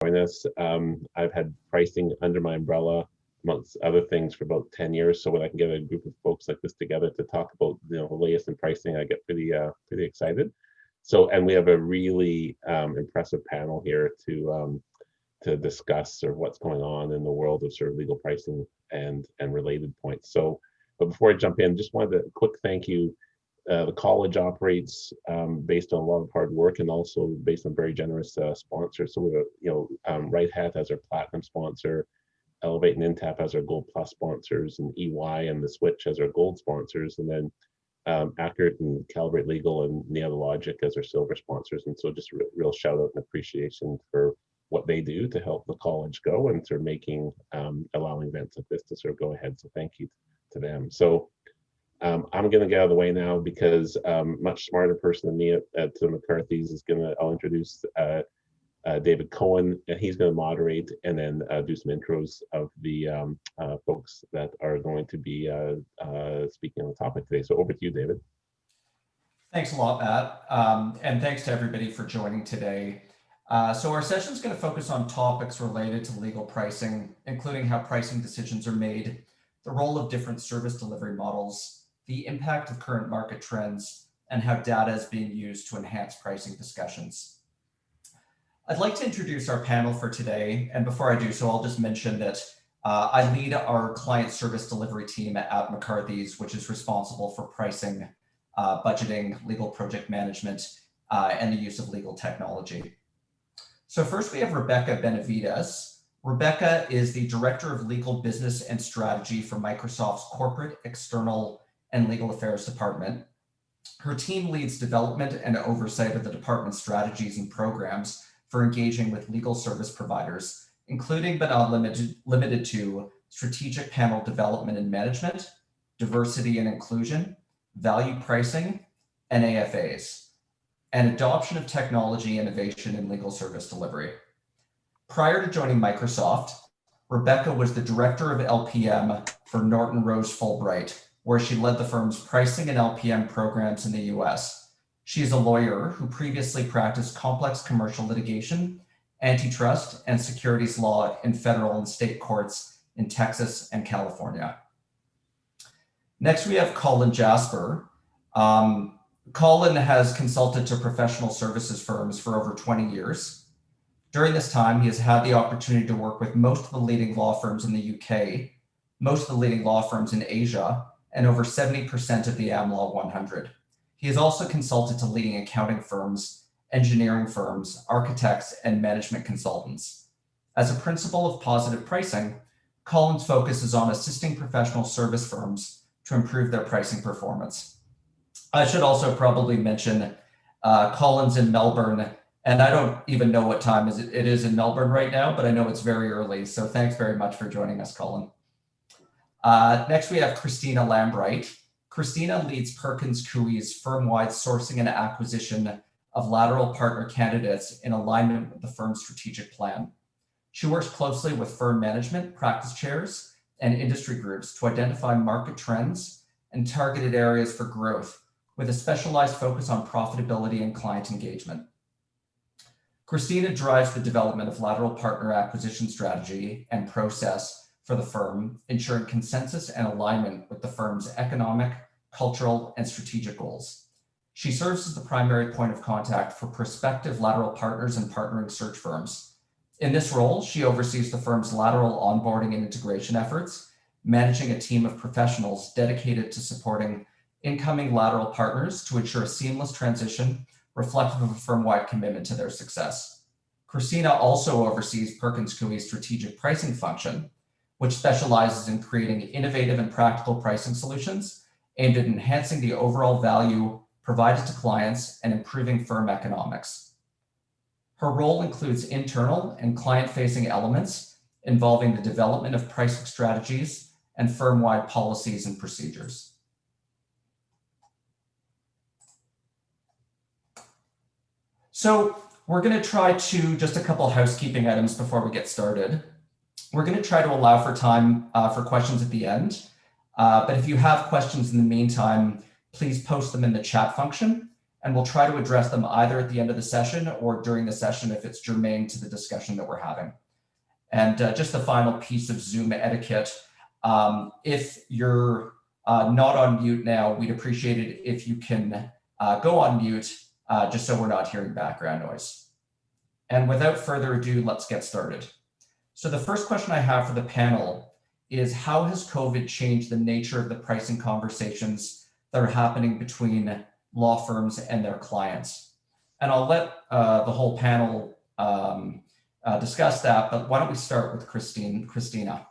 join us. I've had pricing under my umbrella, amongst other things, for about 10 years. So when I can get a group of folks like this together to talk about the latest in pricing, I get pretty excited. So, and we have a really impressive panel here to discuss sort of what's going on in the world of sort of legal pricing and related points. So, but before I jump in, just wanted a quick thank you. The college operates based on a lot of hard work and also based on very generous sponsors. So we have, Right Hat as our platinum sponsor, Elevate and Intap as our Gold Plus sponsors, and EY and The Switch as our Gold sponsors, and then Accurate and Calibrate Legal and Neologic as our silver sponsors. And so just a real shout out and appreciation for what they do to help the college go and sort of making, allowing events like this to sort of go ahead. So thank you to them. So I'm going to get out of the way now because much smarter person than me at McCarthy's is I'll introduce David Cohen, and he's going to moderate and then do some intros of the folks that are going to be speaking on the topic today. So over to you, David. Thanks a lot, Matt. And thanks to everybody for joining today. So our session is going to focus on topics related to legal pricing, including how pricing decisions are made, the role of different service delivery models, the impact of current market trends, and how data is being used to enhance pricing discussions. I'd like to introduce our panel for today. And before I do so, I'll just mention that I lead our client service delivery team at McCarthy's, which is responsible for pricing, budgeting, legal project management, and the use of legal technology. So first we have Rebecca Benavides. Rebecca is the Director of Legal Business and Strategy for Microsoft's Corporate, External, and Legal Affairs Department. Her team leads development and oversight of the department's strategies and programs for engaging with legal service providers, including but not limited to strategic panel development and management, diversity and inclusion, value pricing, and AFAs, and adoption of technology innovation in legal service delivery. Prior to joining Microsoft, Rebecca was the Director of LPM for Norton Rose Fulbright, where she led the firm's pricing and LPM programs in the US. She is a lawyer who previously practiced complex commercial litigation, antitrust, and securities law in federal and state courts in Texas and California. Next, we have Colin Jasper. Colin has consulted to professional services firms for over 20 years. During this time, he has had the opportunity to work with most of the leading law firms in the UK, most of the leading law firms in Asia, and over 70% of the AmLaw 100. He has also consulted to leading accounting firms, engineering firms, architects, and management consultants. As a principle of positive pricing, Colin's focus is on assisting professional service firms to improve their pricing performance. I should also probably mention Colin's in Melbourne, and I don't even know what time it is in Melbourne right now, but I know it's very early. So thanks very much for joining us, Colin. Next, we have Kristina Lambright. Kristina leads Perkins Coie's firm-wide sourcing and acquisition of lateral partner candidates in alignment with the firm's strategic plan. She works closely with firm management, practice chairs, and industry groups to identify market trends and targeted areas for growth, with a specialized focus on profitability and client engagement. Kristina drives the development of lateral partner acquisition strategy and process for the firm, ensuring consensus and alignment with the firm's economic, cultural, and strategic goals. She serves as the primary point of contact for prospective lateral partners and partnering search firms. In this role, she oversees the firm's lateral onboarding and integration efforts, managing a team of professionals dedicated to supporting incoming lateral partners to ensure a seamless transition reflective of a firm-wide commitment to their success. Kristina also oversees Perkins Coie's strategic pricing function, which specializes in creating innovative and practical pricing solutions aimed at enhancing the overall value provided to clients and improving firm economics. Her role includes internal and client-facing elements involving the development of pricing strategies and firm-wide policies and procedures. So we're going to try to, just a couple housekeeping items before we get started. We're going to try to allow for time for questions at the end. But if you have questions in the meantime, please post them in the chat function, and we'll try to address them either at the end of the session or during the session if it's germane to the discussion that we're having. And just the final piece of Zoom etiquette, if you're not on mute now, we'd appreciate it if you can go on mute, just so we're not hearing background noise. And without further ado, let's get started. So the first question I have for the panel is, how has COVID changed the nature of the pricing conversations that are happening between law firms and their clients? And I'll let the whole panel discuss that, but why don't we start with Kristina?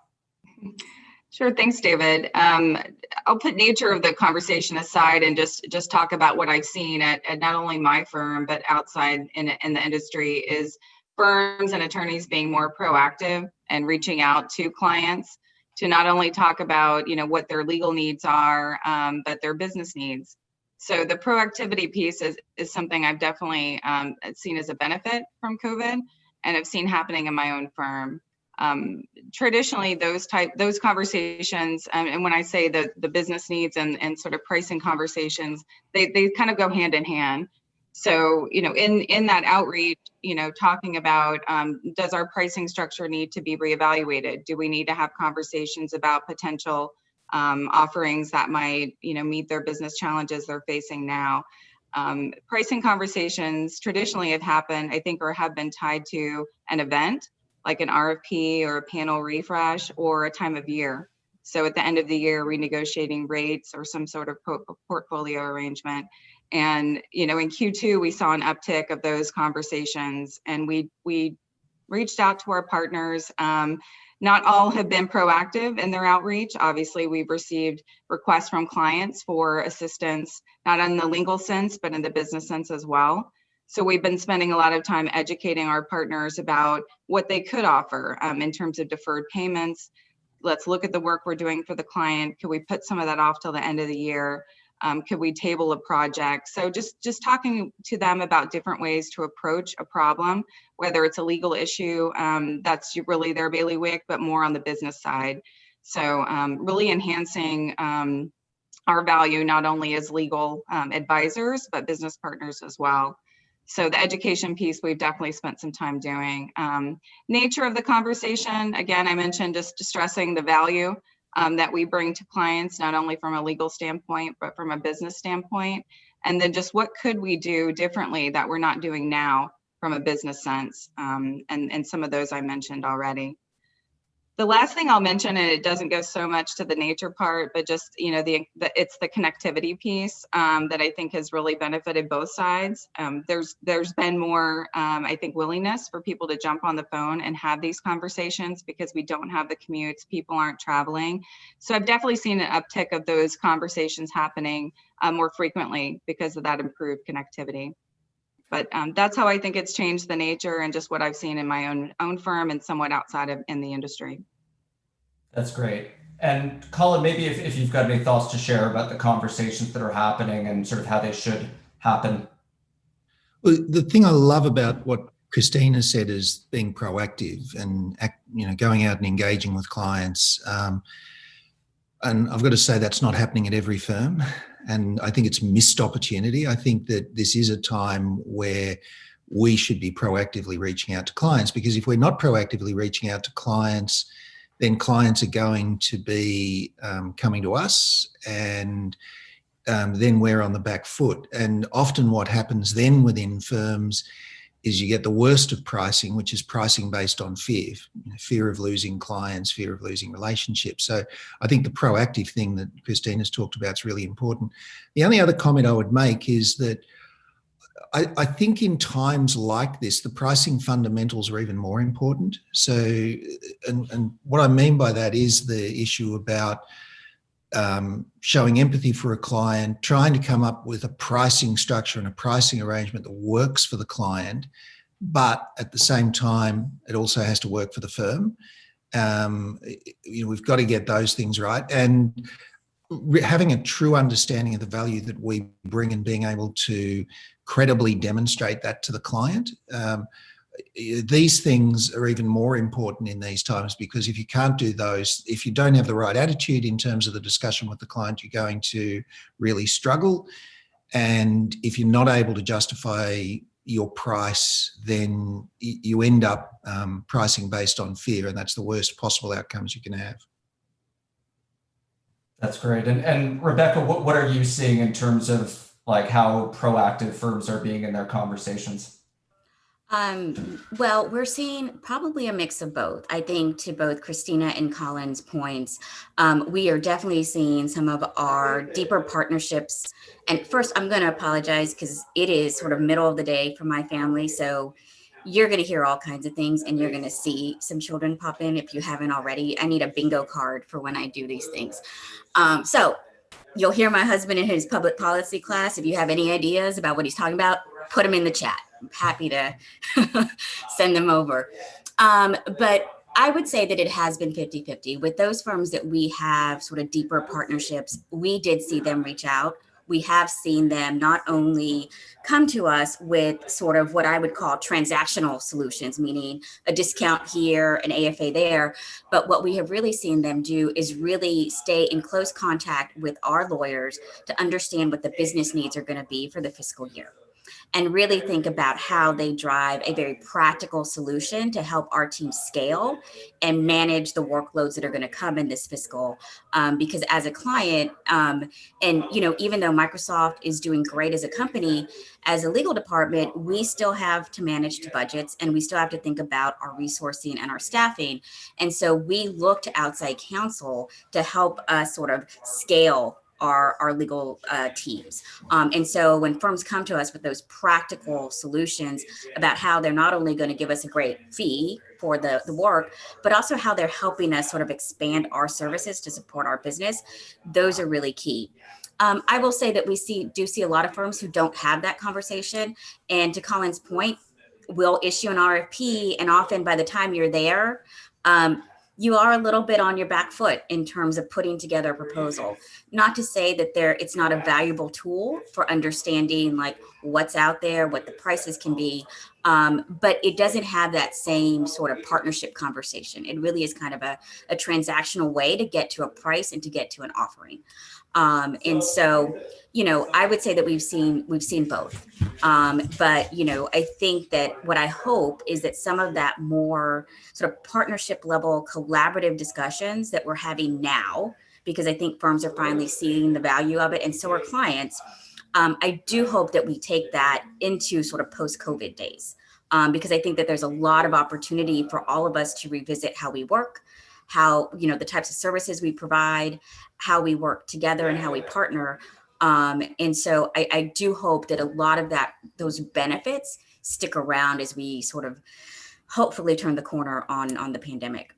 Sure, thanks, David. I'll put nature of the conversation aside and just talk about what I've seen at not only my firm, but outside in the industry, is firms and attorneys being more proactive and reaching out to clients to not only talk about, what their legal needs are, but their business needs. So the proactivity piece is something I've definitely seen as a benefit from COVID, and I've seen happening in my own firm. Traditionally, those conversations, and when I say the business needs and sort of pricing conversations, they kind of go hand in hand. So, in that outreach, talking about, does our pricing structure need to be reevaluated? Do we need to have conversations about potential offerings that might, meet their business challenges they're facing now? Pricing conversations traditionally have happened, I think, or have been tied to an event, like an RFP or a panel refresh or a time of year. So at the end of the year, renegotiating rates or some sort of portfolio arrangement. And, in Q2, we saw an uptick of those conversations, and we reached out to our partners. Not all have been proactive in their outreach. Obviously, we've received requests from clients for assistance, not in the legal sense, but in the business sense as well. So we've been spending a lot of time educating our partners about what they could offer in terms of deferred payments. Let's look at the work we're doing for the client. Could we put some of that off till the end of the year? Could we table a project? So just talking to them about different ways to approach a problem, whether it's a legal issue, that's really their bailiwick, but more on the business side. So really enhancing our value, not only as legal advisors, but business partners as well. So the education piece, we've definitely spent some time doing. Nature of the conversation, again, I mentioned just stressing the value that we bring to clients, not only from a legal standpoint, but from a business standpoint. And then just what could we do differently that we're not doing now from a business sense? And some of those I mentioned already. The last thing I'll mention, and it doesn't go so much to the nature part, but just, it's the connectivity piece that I think has really benefited both sides. There's been more, I think, willingness for people to jump on the phone and have these conversations because we don't have the commutes, people aren't traveling. So I've definitely seen an uptick of those conversations happening more frequently because of that improved connectivity. But that's how I think it's changed the nature and just what I've seen in my own firm and somewhat outside of in the industry. That's great. And Colin, maybe if you've got any thoughts to share about the conversations that are happening and sort of how they should happen. Well, the thing I love about what Kristina said is being proactive and going out and engaging with clients. And I've got to say that's not happening at every firm. And I think it's a missed opportunity. I think that this is a time where we should be proactively reaching out to clients, because if we're not proactively reaching out to clients, then clients are going to be coming to us, and then we're on the back foot. And often what happens then within firms is you get the worst of pricing, which is pricing based on fear, fear of losing clients, fear of losing relationships. So I think the proactive thing that Kristina's talked about is really important. The only other comment I would make is that I think in times like this, the pricing fundamentals are even more important. So, and what I mean by that is the issue about showing empathy for a client, trying to come up with a pricing structure and a pricing arrangement that works for the client, but at the same time, it also has to work for the firm. We've got to get those things right. And having a true understanding of the value that we bring and being able to credibly demonstrate that to the client. These things are even more important in these times, because if you can't do those, if you don't have the right attitude in terms of the discussion with the client, you're going to really struggle. And if you're not able to justify your price, then you end up pricing based on fear, and that's the worst possible outcomes you can have. That's great. And Rebecca, what are you seeing in terms of like how proactive firms are being in their conversations? Well, we're seeing probably a mix of both. I think to both Kristina and Colin's points, we are definitely seeing some of our deeper partnerships. And first, I'm going to apologize because it is sort of middle of the day for my family. So you're going to hear all kinds of things and you're going to see some children pop in if you haven't already. I need a bingo card for when I do these things. So you'll hear my husband in his public policy class. If you have any ideas about what he's talking about, put them in the chat. I'm happy to send them over. But I would say that it has been 50-50. With those firms that we have sort of deeper partnerships, we did see them reach out. We have seen them not only come to us with sort of what I would call transactional solutions, meaning a discount here, an AFA there, but what we have really seen them do is really stay in close contact with our lawyers to understand what the business needs are going to be for the fiscal year, and really think about how they drive a very practical solution to help our team scale and manage the workloads that are going to come in this fiscal. Because as a client, and even though Microsoft is doing great as a company, as a legal department, we still have to manage to budgets and we still have to think about our resourcing and our staffing. And so we look to outside counsel to help us sort of scale our legal teams. And so when firms come to us with those practical solutions about how they're not only going to give us a great fee for the work, but also how they're helping us sort of expand our services to support our business, those are really key. I will say that we do see a lot of firms who don't have that conversation. And to Colin's point, we'll issue an RFP, and often by the time you're there, you are a little bit on your back foot in terms of putting together a proposal. Not to say that it's not a valuable tool for understanding like what's out there, what the prices can be, but it doesn't have that same sort of partnership conversation. It really is kind of a transactional way to get to a price and to get to an offering. And so, I would say that we've seen both. But, I think that what I hope is that some of that more sort of partnership level collaborative discussions that we're having now, because I think firms are finally seeing the value of it, and so are clients. I do hope that we take that into sort of post-COVID days, because I think that there's a lot of opportunity for all of us to revisit how we work, how, the types of services we provide, how we work together and how we partner. And so I do hope that a lot of those benefits stick around as we sort of hopefully turn the corner on the pandemic.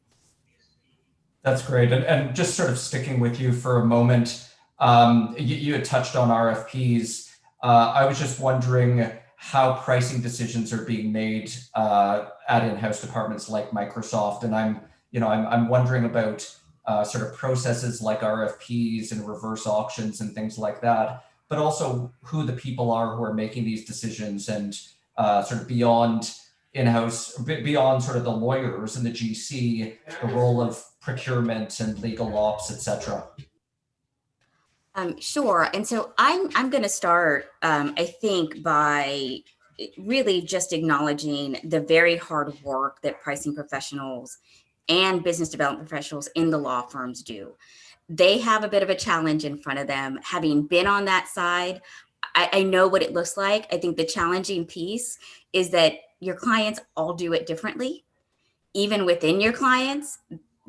That's great. And just sort of sticking with you for a moment, you had touched on RFPs. I was just wondering how pricing decisions are being made at in-house departments like Microsoft. And I'm wondering about sort of processes like RFPs and reverse auctions and things like that, but also who the people are who are making these decisions, and sort of beyond in-house, beyond sort of the lawyers and the GC, the role of procurement and legal ops, etc. Sure. And so I'm going to start, I think, by really just acknowledging the very hard work that pricing professionals and business development professionals in the law firms do. They have a bit of a challenge in front of them. Having been on that side, I know what it looks like. I think the challenging piece is that your clients all do it differently. Even within your clients,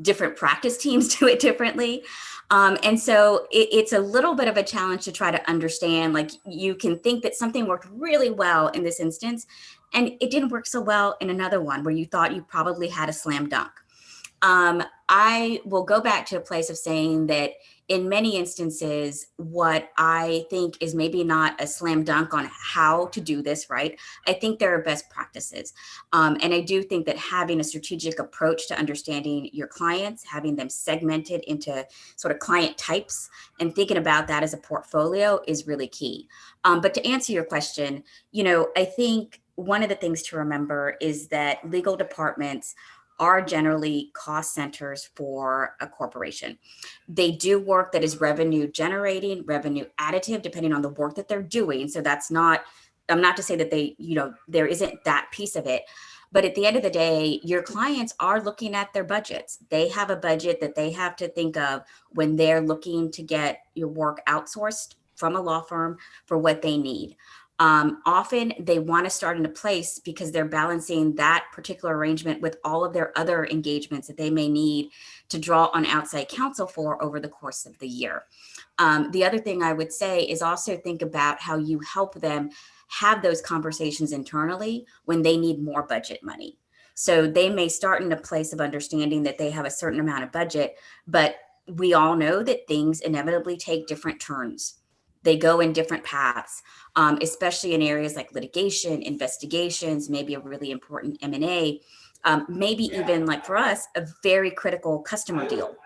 different practice teams do it differently. And so it's a little bit of a challenge to try to understand, like you can think that something worked really well in this instance, and it didn't work so well in another one where you thought you probably had a slam dunk. I will go back to a place of saying that in many instances, what I think is maybe not a slam dunk on how to do this, right? I think there are best practices. And I do think that having a strategic approach to understanding your clients, having them segmented into sort of client types and thinking about that as a portfolio is really key. But to answer your question, I think one of the things to remember is that legal departments are generally cost centers for a corporation. They do work that is revenue generating, revenue additive, depending on the work that they're doing. So that's not, I'm not to say that they, there isn't that piece of it. But at the end of the day, your clients are looking at their budgets. They have a budget that they have to think of when they're looking to get your work outsourced from a law firm for what they need. Often they want to start in a place because they're balancing that particular arrangement with all of their other engagements that they may need to draw on outside counsel for over the course of the year. The other thing I would say is also think about how you help them have those conversations internally when they need more budget money. So they may start in a place of understanding that they have a certain amount of budget, but we all know that things inevitably take different turns. They go in different paths, especially in areas like litigation, investigations, maybe a really important M&A, maybe even like for us, a very critical customer deal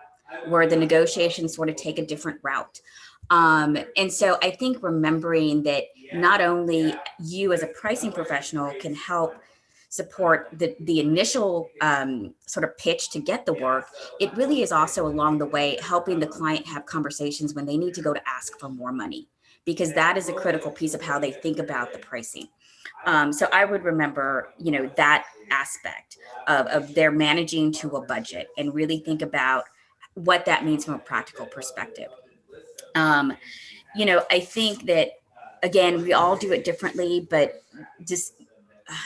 where the negotiations sort of take a different route. And so I think remembering that not only you as a pricing professional can help support the initial sort of pitch to get the work, it really is also along the way helping the client have conversations when they need to go to ask for more money, because that is a critical piece of how they think about the pricing. So I would remember, that aspect of their managing to a budget and really think about what that means from a practical perspective. I think that, again, we all do it differently, but just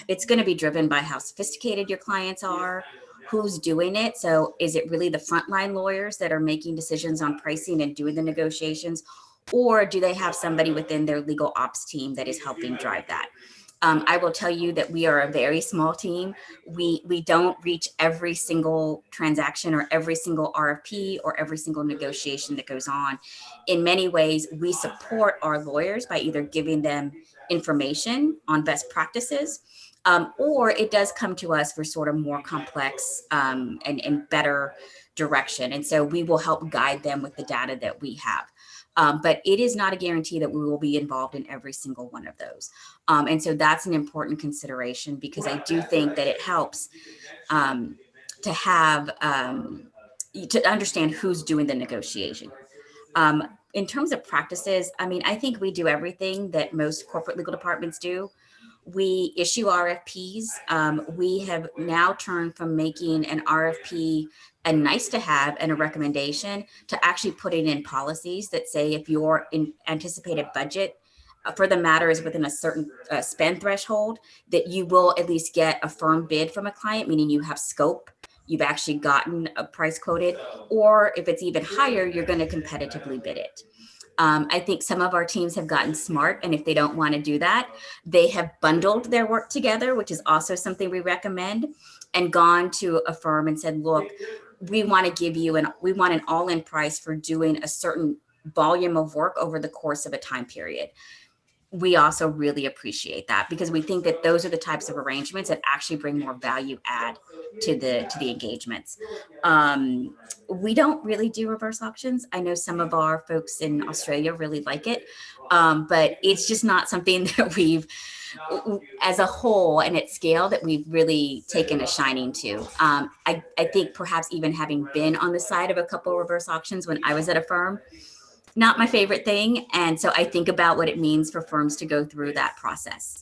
it's going to be driven by how sophisticated your clients are, who's doing it. So is it really the frontline lawyers that are making decisions on pricing and doing the negotiations, or do they have somebody within their legal ops team that is helping drive that? I will tell you that we are a very small team. We don't reach every single transaction or every single RFP or every single negotiation that goes on. In many ways, we support our lawyers by either giving them information on best practices, or it does come to us for sort of more complex and better direction. And so we will help guide them with the data that we have. But it is not a guarantee that we will be involved in every single one of those. And so that's an important consideration, because I do think that it helps to have, to understand who's doing the negotiation. In terms of practices, I think we do everything that most corporate legal departments do. We issue RFPs. We have now turned from making an RFP a nice to have and a recommendation to actually putting in policies that say if your anticipated budget for the matter is within a certain spend threshold, that you will at least get a firm bid from a client, meaning you have scope, you've actually gotten a price quoted, or if it's even higher, you're going to competitively bid it. I think some of our teams have gotten smart, and if they don't want to do that, they have bundled their work together, which is also something we recommend, and gone to a firm and said, look, we want to give you we want an all-in price for doing a certain volume of work over the course of a time period. We also really appreciate that, because we think that those are the types of arrangements that actually bring more value add to the engagements. We don't really do reverse auctions. I know some of our folks in Australia really like it, but it's just not something that we've, as a whole and at scale, that we've really taken a shining to. I think perhaps even having been on the side of a couple of reverse auctions when I was at a firm, not my favorite thing. And so I think about what it means for firms to go through that process.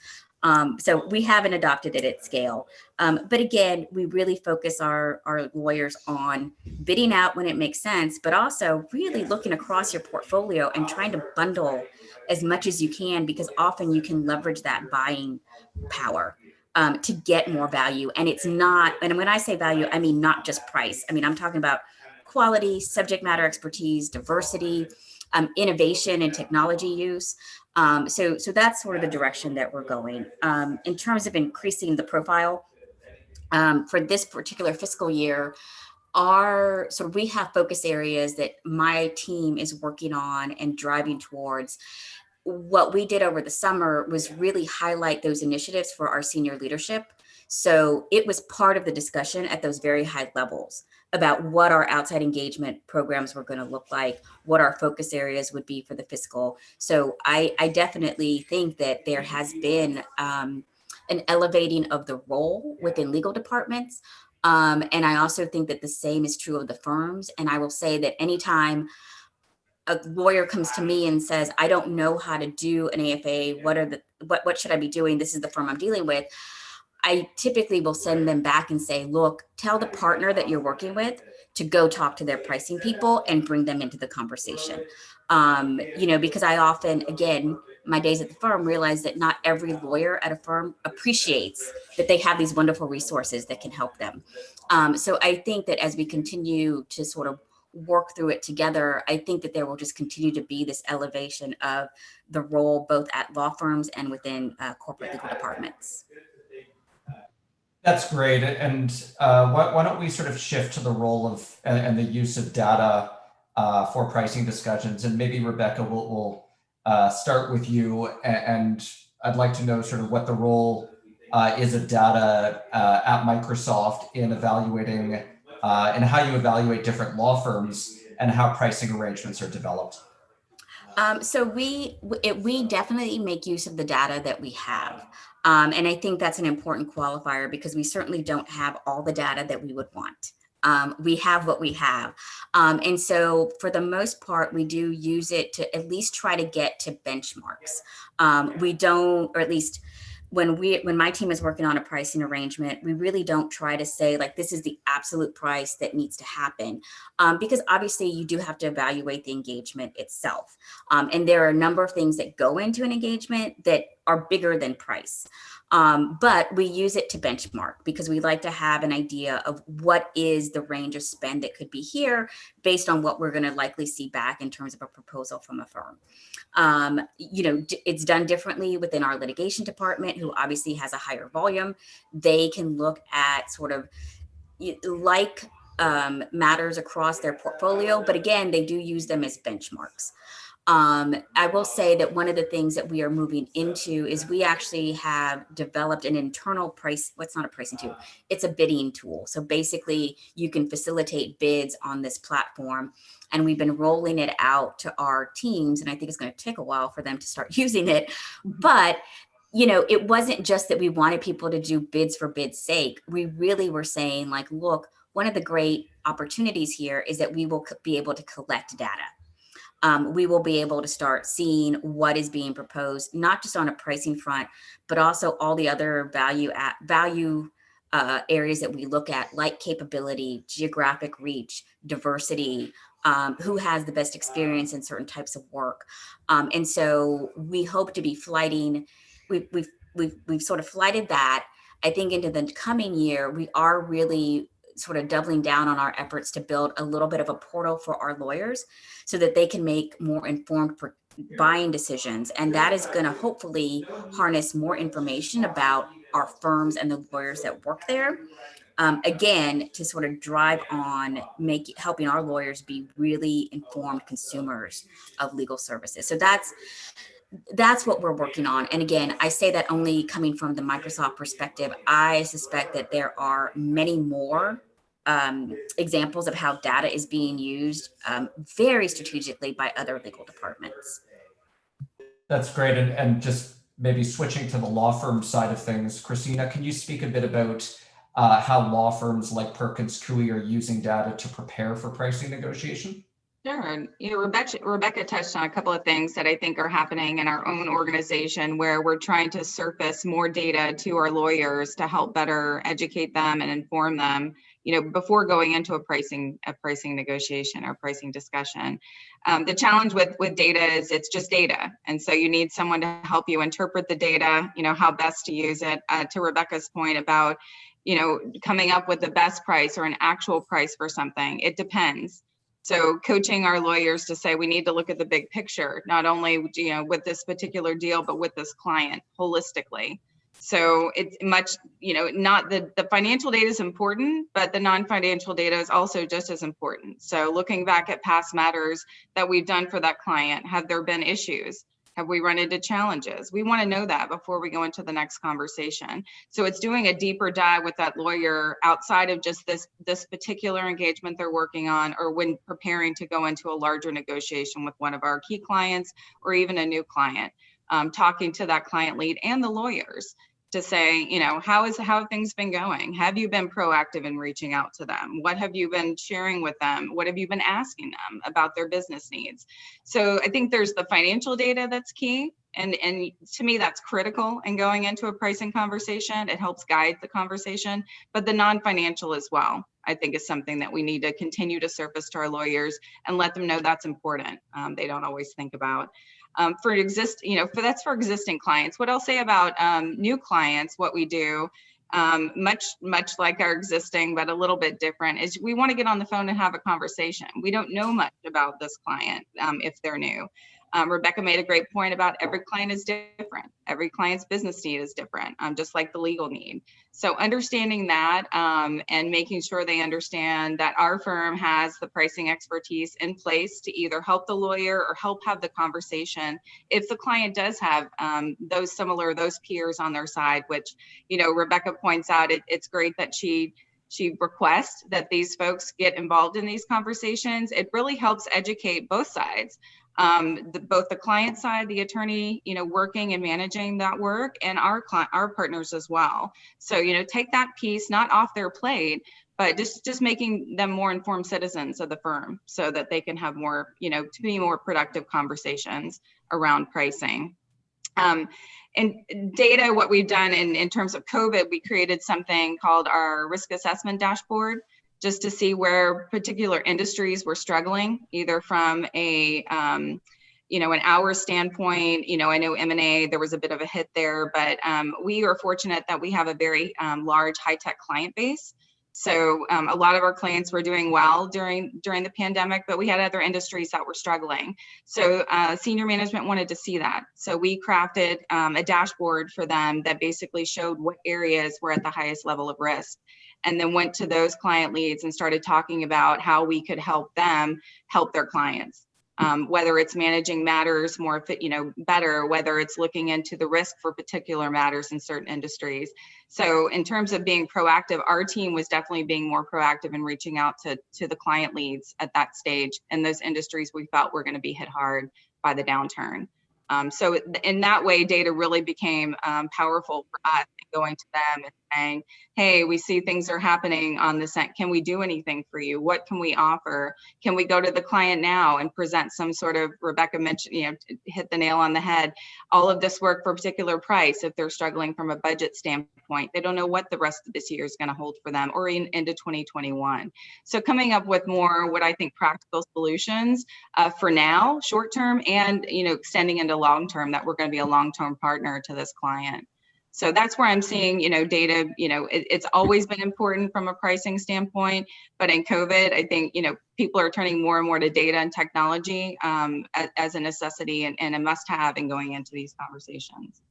So we haven't adopted it at scale. But again, we really focus our lawyers on bidding out when it makes sense, but also really looking across your portfolio and trying to bundle as much as you can, because often you can leverage that buying power to get more value. And it's not, and when I say value, I mean not just price. I'm talking about quality, subject matter expertise, diversity, innovation and technology use. So that's sort of the direction that we're going. In terms of increasing the profile for this particular fiscal year, we have focus areas that my team is working on and driving towards. What we did over the summer was really highlight those initiatives for our senior leadership. So it was part of the discussion at those very high levels about what our outside engagement programs were going to look like, what our focus areas would be for the fiscal. So I definitely think that there has been an elevating of the role within legal departments. And I also think that the same is true of the firms. And I will say that anytime a lawyer comes to me and says, I don't know how to do an AFA, what should I be doing? This is the firm I'm dealing with. I typically will send them back and say, look, tell the partner that you're working with to go talk to their pricing people and bring them into the conversation. Because I often, again, my days at the firm, realize that not every lawyer at a firm appreciates that they have these wonderful resources that can help them. So I think that as we continue to sort of work through it together, I think that there will just continue to be this elevation of the role both at law firms and within corporate legal departments. That's great. And why don't we sort of shift to the role of and the use of data for pricing discussions? And maybe Rebecca will start with you. And I'd like to know sort of what the role is of data at Microsoft in evaluating and how you evaluate different law firms and how pricing arrangements are developed. So we definitely make use of the data that we have. And I think that's an important qualifier because we certainly don't have all the data that we would want. We have what we have. And so for the most part, we do use it to at least try to get to benchmarks. We don't, or at least when my team is working on a pricing arrangement, we really don't try to say like, this is the absolute price that needs to happen. Because obviously you do have to evaluate the engagement itself. And there are a number of things that go into an engagement that are bigger than price. But we use it to benchmark because we like to have an idea of what is the range of spend that could be here based on what we're going to likely see back in terms of a proposal from a firm. It's done differently within our litigation department, who obviously has a higher volume. They can look at sort of matters across their portfolio, but again, they do use them as benchmarks. I will say that one of the things that we are moving into is we actually have developed an internal not a pricing tool, it's a bidding tool. So basically you can facilitate bids on this platform, and we've been rolling it out to our teams. And I think it's going to take a while for them to start using it, but it wasn't just that we wanted people to do bids for bid's sake. We really were saying like, look, one of the great opportunities here is that we will be able to collect data. We will be able to start seeing what is being proposed, not just on a pricing front, but also all the other value areas that we look at, like capability, geographic reach, diversity, who has the best experience in certain types of work. And so we hope to be flighting. We've sort of flighted that. I think into the coming year, we are really sort of doubling down on our efforts to build a little bit of a portal for our lawyers so that they can make more informed buying decisions. And that is going to hopefully harness more information about our firms and the lawyers that work there. Again, to sort of drive on helping our lawyers be really informed consumers of legal services. So that's what we're working on. And again, I say that only coming from the Microsoft perspective. I suspect that there are many more examples of how data is being used very strategically by other legal departments. That's great. And just maybe switching to the law firm side of things, Kristina, can you speak a bit about how law firms like Perkins Coie are using data to prepare for pricing negotiation? Sure. Rebecca touched on a couple of things that I think are happening in our own organization where we're trying to surface more data to our lawyers to help better educate them and inform them, before going into a pricing negotiation or pricing discussion. The challenge with data is it's just data. And so you need someone to help you interpret the data, how best to use it. To Rebecca's point about, coming up with the best price or an actual price for something, it depends. So coaching our lawyers to say, we need to look at the big picture, not only, with this particular deal, but with this client holistically. So it's much, not the financial data is important, but the non-financial data is also just as important. So looking back at past matters that we've done for that client, have there been issues? Have we run into challenges? We want to know that before we go into the next conversation. So it's doing a deeper dive with that lawyer outside of just this particular engagement they're working on, or when preparing to go into a larger negotiation with one of our key clients or even a new client, talking to that client lead and the lawyers to say, you know, how have things been going? Have you been proactive in reaching out to them? What have you been sharing with them? What have you been asking them about their business needs? So I think there's the financial data that's key. And to me, that's critical in going into a pricing conversation. It helps guide the conversation, but the non-financial as well, I think, is something that we need to continue to surface to our lawyers and let them know that's important. They don't always think about. For existing clients. What I'll say about new clients, what we do, much like our existing, but a little bit different, is we want to get on the phone and have a conversation. We don't know much about this client if they're new. Rebecca made a great point about every client is different. Every client's business need is different, just like the legal need. So understanding that and making sure they understand that our firm has the pricing expertise in place to either help the lawyer or help have the conversation if the client does have those peers on their side, which, you know, Rebecca points out, it's great that she requests that these folks get involved in these conversations. It really helps educate both sides. Both the client side, the attorney, you know, working and managing that work, and our partners as well. So, you know, take that piece not off their plate, but just making them more informed citizens of the firm so that they can have more, you know, to be more productive conversations around pricing. And data, what we've done in terms of COVID, we created something called our risk assessment dashboard, just to see where particular industries were struggling, either from an hour standpoint. You know, I know M&A, there was a bit of a hit there, but we are fortunate that we have a very large high-tech client base. So a lot of our clients were doing well during the pandemic, but we had other industries that were struggling. So senior management wanted to see that. So we crafted a dashboard for them that basically showed what areas were at the highest level of risk, and then went to those client leads and started talking about how we could help them help their clients. Whether it's managing matters more, better, whether it's looking into the risk for particular matters in certain industries. So in terms of being proactive, our team was definitely being more proactive in reaching out to the client leads at that stage in those industries we felt were going to be hit hard by the downturn. So in that way, data really became powerful for us, going to them and saying, hey, we see things are happening on this end. Can we do anything for you? What can we offer? Can we go to the client now and present some sort of, Rebecca mentioned, you know, hit the nail on the head, all of this work for a particular price if they're struggling from a budget standpoint. They don't know what the rest of this year is going to hold for them, or into 2021. So coming up with more, what I think, practical solutions for now, short term, and, you know, extending into long term, that we're going to be a long-term partner to this client. So that's where I'm seeing, you know, data, you know, it's always been important from a pricing standpoint, but in COVID, I think, you know, people are turning more and more to data and technology as a necessity and a must-have in going into these conversations.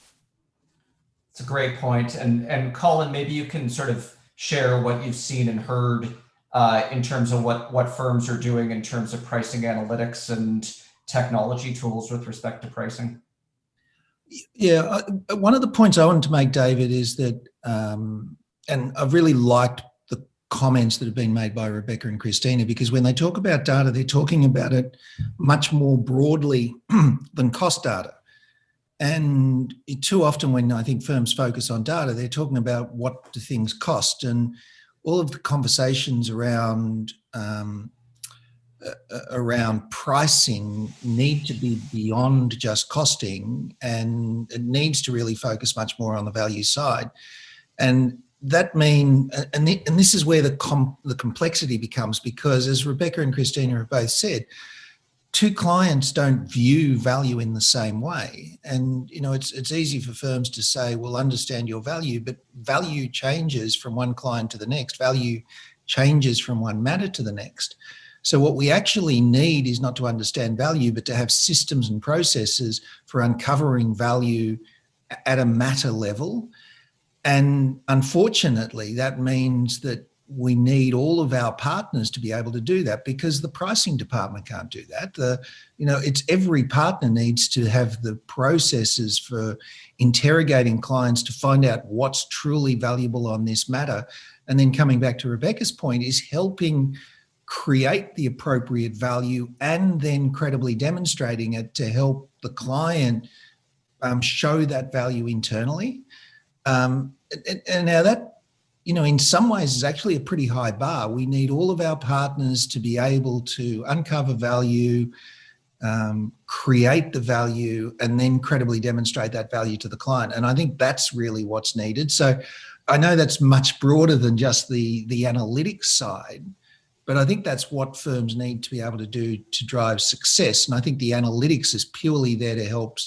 It's a great point. And Colin, maybe you can sort of share what you've seen and heard in terms of what firms are doing in terms of pricing analytics and technology tools with respect to pricing. Yeah, one of the points I wanted to make, David, is that, and I've really liked the comments that have been made by Rebecca and Kristina, because when they talk about data, they're talking about it much more broadly than cost data. And too often when I think firms focus on data, they're talking about what do things cost, and all of the conversations around pricing need to be beyond just costing, and it needs to really focus much more on the value side. And that and this is where the complexity becomes, because as Rebecca and Kristina have both said, two clients don't view value in the same way. And, you know, it's easy for firms to say, well, understand your value, but value changes from one client to the next. Value changes from one matter to the next. So what we actually need is not to understand value, but to have systems and processes for uncovering value at a matter level. And unfortunately, that means that we need all of our partners to be able to do that, because the pricing department can't do that. It's every partner needs to have the processes for interrogating clients to find out what's truly valuable on this matter. And then coming back to Rebecca's point, is helping create the appropriate value and then credibly demonstrating it to help the client show that value internally. And now that, in some ways is actually a pretty high bar. We need all of our partners to be able to uncover value, create the value, and then credibly demonstrate that value to the client. And I think that's really what's needed. So I know that's much broader than just the analytics side, but I think that's what firms need to be able to do to drive success. And I think the analytics is purely there to help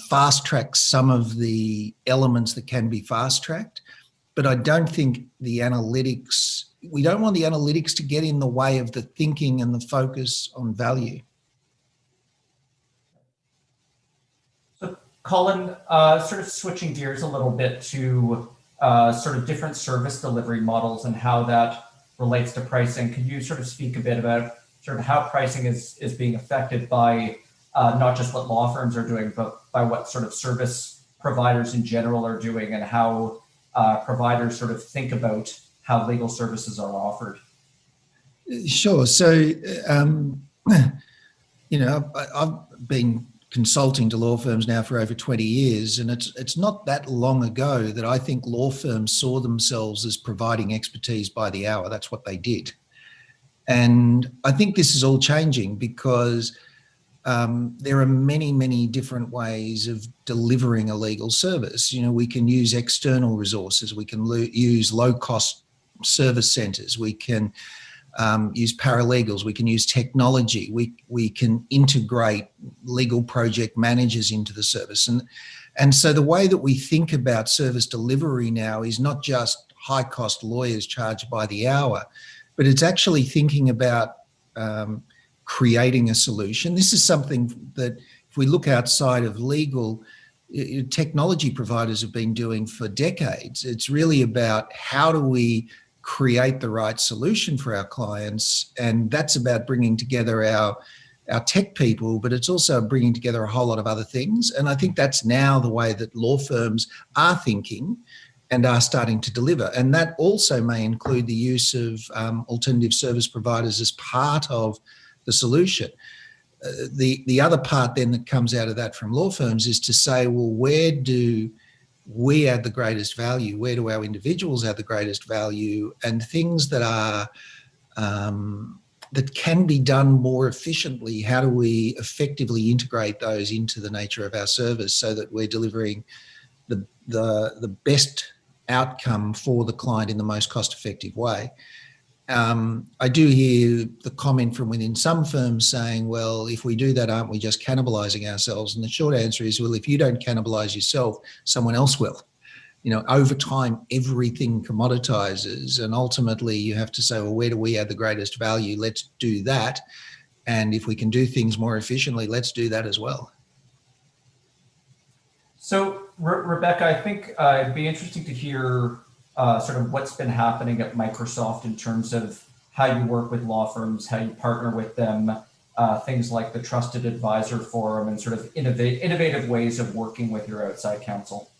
fast track some of the elements that can be fast tracked. But I don't think we don't want the analytics to get in the way of the thinking and the focus on value. So Colin, sort of switching gears a little bit to sort of different service delivery models and how that relates to pricing. Could you sort of speak a bit about sort of how pricing is being affected by not just what law firms are doing, but by what sort of service providers in general are doing, and how providers sort of think about how legal services are offered? Sure. So, I've been consulting to law firms now for over 20 years, and it's not that long ago that I think law firms saw themselves as providing expertise by the hour. That's what they did. And I think this is all changing because there are many, many different ways of delivering a legal service. We can use external resources. We can use low-cost service centres. We can use paralegals. We can use technology. We can integrate legal project managers into the service. And so the way that we think about service delivery now is not just high-cost lawyers charged by the hour, but it's actually thinking about creating a solution. This is something that, if we look outside of legal, technology providers have been doing for decades. It's really about how do we create the right solution for our clients, and that's about bringing together our tech people, but it's also bringing together a whole lot of other things. And I think that's now the way that law firms are thinking and are starting to deliver. And that also may include the use of alternative service providers as part of the solution. The other part then that comes out of that from law firms is to say, well, where do we add the greatest value? Where do our individuals add the greatest value? And things that are that can be done more efficiently, how do we effectively integrate those into the nature of our service so that we're delivering the best outcome for the client in the most cost-effective way? I do hear the comment from within some firms saying, well, if we do that, aren't we just cannibalizing ourselves? And the short answer is, well, if you don't cannibalize yourself, someone else will. Over time, everything commoditizes, and ultimately you have to say, well, where do we add the greatest value? Let's do that. And if we can do things more efficiently, let's do that as well. So, Rebecca, I think it'd be interesting to hear sort of what's been happening at Microsoft in terms of how you work with law firms, how you partner with them, things like the Trusted Advisor Forum, and sort of innovative ways of working with your outside counsel.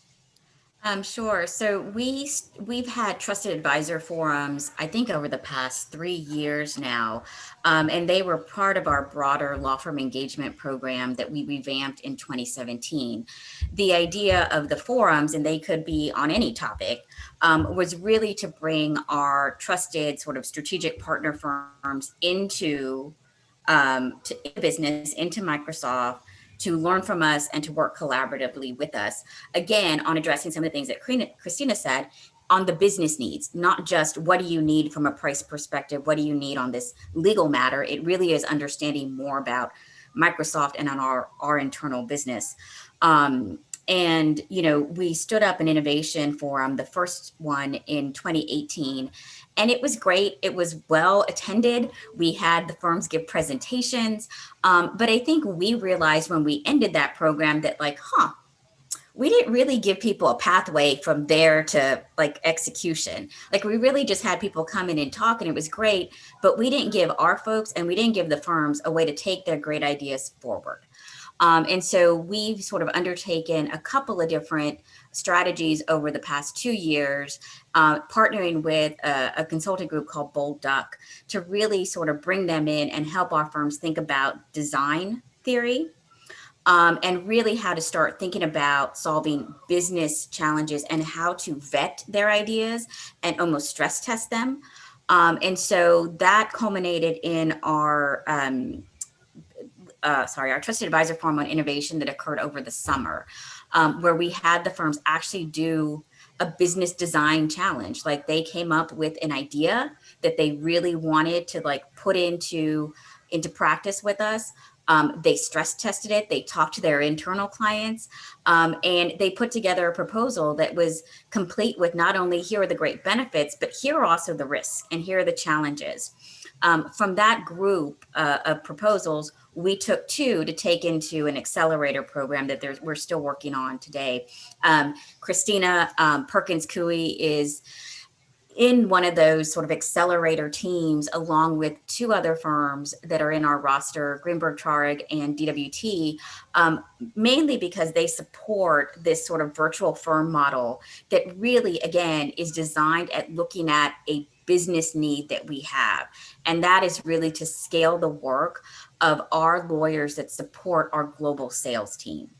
Sure. So we've had Trusted Advisor Forums, I think, over the past 3 years now, and they were part of our broader law firm engagement program that we revamped in 2017. The idea of the forums, and they could be on any topic, was really to bring our trusted sort of strategic partner firms into business, into Microsoft, to learn from us and to work collaboratively with us, again, on addressing some of the things that Kristina said on the business needs, not just what do you need from a price perspective, what do you need on this legal matter. It really is understanding more about Microsoft and on our internal business. And, we stood up an innovation forum, the first one in 2018, and it was great. It was well attended. We had the firms give presentations. But I think we realized when we ended that program that we didn't really give people a pathway from there to execution. We really just had people come in and talk, and it was great, but we didn't give our folks and we didn't give the firms a way to take their great ideas forward. And so we've sort of undertaken a couple of different strategies over the past 2 years, partnering with a consulting group called Bold Duck to really sort of bring them in and help our firms think about design theory, and really how to start thinking about solving business challenges and how to vet their ideas and almost stress test them. And so that culminated in our our trusted advisor forum on innovation that occurred over the summer, where we had the firms actually do a business design challenge. Like they came up with an idea that they really wanted to like put into practice with us. They stress tested it. They talked to their internal clients, and they put together a proposal that was complete with not only here are the great benefits, but here are also the risks and here are the challenges. From that group of proposals, we took 2 to take into an accelerator program that we're still working on today. Kristina, Perkins Coie is in one of those sort of accelerator teams, along with 2 other firms that are in our roster, Greenberg Traurig and DWT, mainly because they support this sort of virtual firm model that really, again, is designed at looking at a business need that we have. And that is really to scale the work of our lawyers that support our global sales team.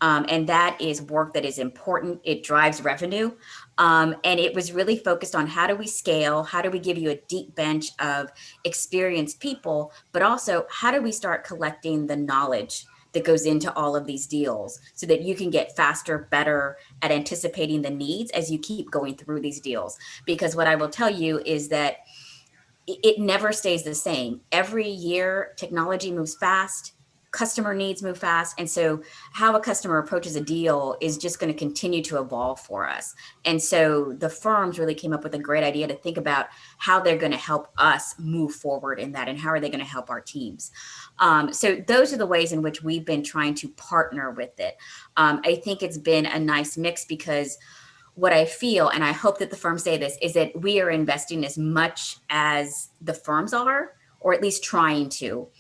And that is work that is important. It drives revenue. And it was really focused on how do we scale? How do we give you a deep bench of experienced people? But also, how do we start collecting the knowledge that goes into all of these deals so that you can get faster, better at anticipating the needs as you keep going through these deals? Because what I will tell you is that it never stays the same. Every year, technology moves fast. Customer needs move fast. And so how a customer approaches a deal is just going to continue to evolve for us. And so the firms really came up with a great idea to think about how they're going to help us move forward in that and how are they going to help our teams. So those are the ways in which we've been trying to partner with it. I think it's been a nice mix because what I feel, and I hope that the firms say this, is that we are investing as much as the firms are, or at least trying to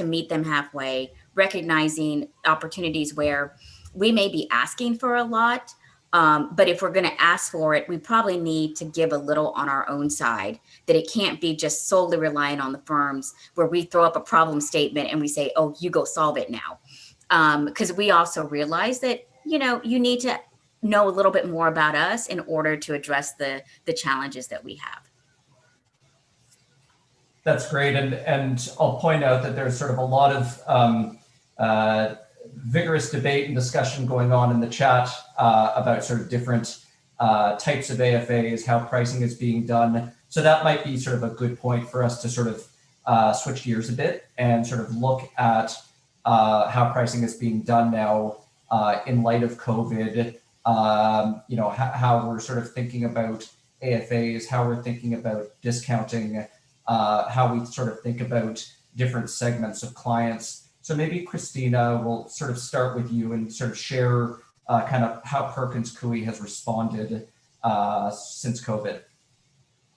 meet them halfway, recognizing opportunities where we may be asking for a lot, but if we're going to ask for it, we probably need to give a little on our own side, that it can't be just solely relying on the firms where we throw up a problem statement and we say, oh, you go solve it now. Because we also realize that, you need to know a little bit more about us in order to address the challenges that we have. That's great. And I'll point out that there's sort of a lot of vigorous debate and discussion going on in the chat about sort of different types of AFAs, how pricing is being done. So that might be sort of a good point for us to sort of switch gears a bit and sort of look at how pricing is being done now in light of COVID, how we're sort of thinking about AFAs, how we're thinking about discounting, how we sort of think about different segments of clients. So maybe Kristina, we'll sort of start with you and sort of share kind of how Perkins Coie has responded since COVID.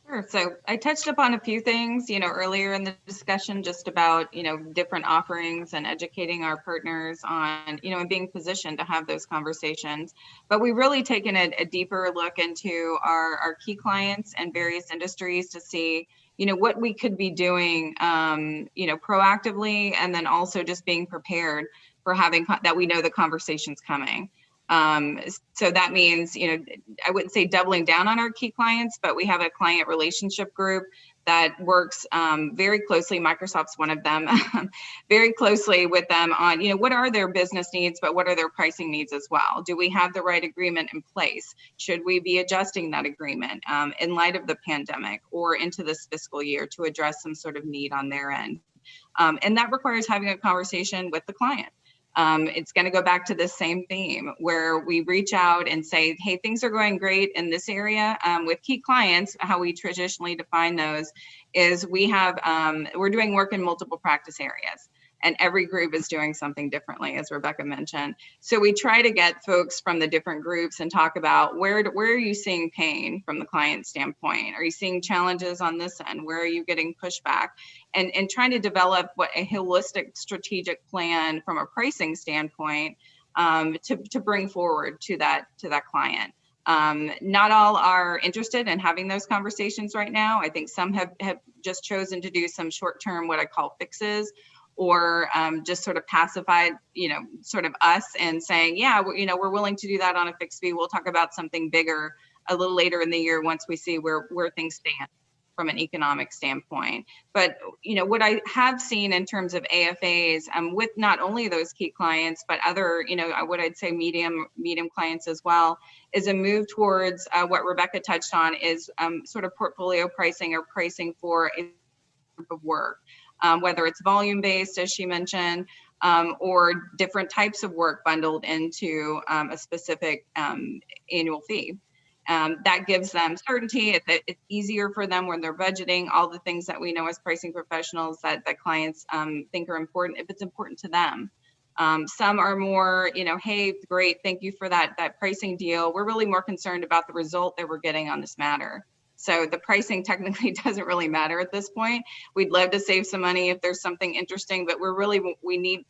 Sure. So I touched upon a few things, earlier in the discussion, just about, different offerings and educating our partners on, and being positioned to have those conversations. But we've really taken a deeper look into our key clients and various industries to see, what we could be doing, proactively, and then also just being prepared for having that we know the conversation's coming. So that means, I wouldn't say doubling down on our key clients, but we have a client relationship group that works very closely. Microsoft's one of them, very closely with them on, what are their business needs, but what are their pricing needs as well? Do we have the right agreement in place? Should we be adjusting that agreement in light of the pandemic or into this fiscal year to address some sort of need on their end? And that requires having a conversation with the client. It's going to go back to the same theme where we reach out and say, hey, things are going great in this area. With key clients, how we traditionally define those is we're doing work in multiple practice areas, and every group is doing something differently, as Rebecca mentioned. So we try to get folks from the different groups and talk about where are you seeing pain from the client standpoint? Are you seeing challenges on this end? Where are you getting pushback? And trying to develop a holistic strategic plan from a pricing standpoint to bring forward to that client. Not all are interested in having those conversations right now. I think some have just chosen to do some short-term, what I call fixes, or just sort of pacified, sort of us and saying, yeah, we're willing to do that on a fixed fee. We'll talk about something bigger a little later in the year once we see where things stand from an economic standpoint. But what I have seen in terms of AFAs with not only those key clients, but other, what I'd say medium clients as well, is a move towards what Rebecca touched on, is sort of portfolio pricing, or pricing for a group of work, whether it's volume based, as she mentioned, or different types of work bundled into a specific annual fee. That gives them certainty. It's easier for them when they're budgeting, all the things that we know as pricing professionals that clients think are important, if it's important to them. Some are more, hey, great, thank you for that pricing deal. We're really more concerned about the result that we're getting on this matter. So the pricing technically doesn't really matter at this point. We'd love to save some money if there's something interesting, but we need